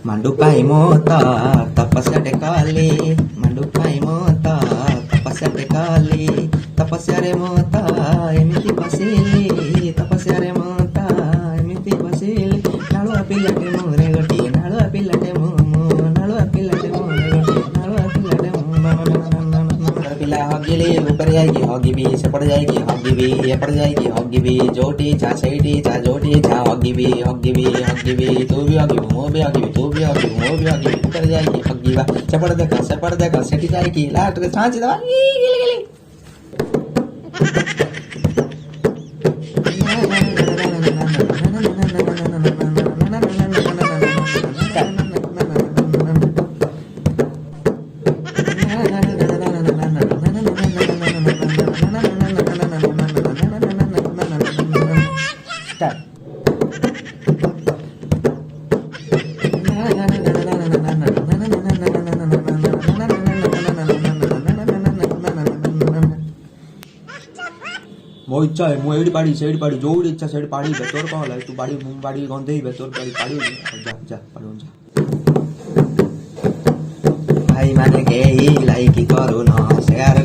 మండుపాయి మోత తపస్సటే కాలి మండుపాయి మోత తపస్సటే కాలి తపస్సరే మోత ఎమితి పసిలి తపస్సరే మోత ఎమితి పసిలి నడువ పిల్లటే మోరెగటి నడువ పిల్లటే మోమో నడువ పిల్లటే మోరెగటి నడువ పిల్లటే पिला हॉगी ले ऊपर जाएगी हॉगी भी सपड़ जाएगी हॉगी भी एपड़ जाएगी हॉगी भी जोटी चा सैटी चा जोटी चा हॉगी भी तू भी हॉगी मो भी हॉगी तू भी हॉगी मो भी हॉगी ऊपर जाएगी हॉगी बा सपड़ देखा सेटी जाएगी लाट के सांच दवा गिली गिली मो इच्छा है मो एडी पाड़ी सेडी पाड़ी जोड़ी इच्छा सेडी पाड़ी बेतोर कौन लाई तू पाड़ी मुंग पाड़ी गंधे ही बेतोर पाड़ी जा जा पाड़ो जा भाई माने के ही लाइक करो ना शेयर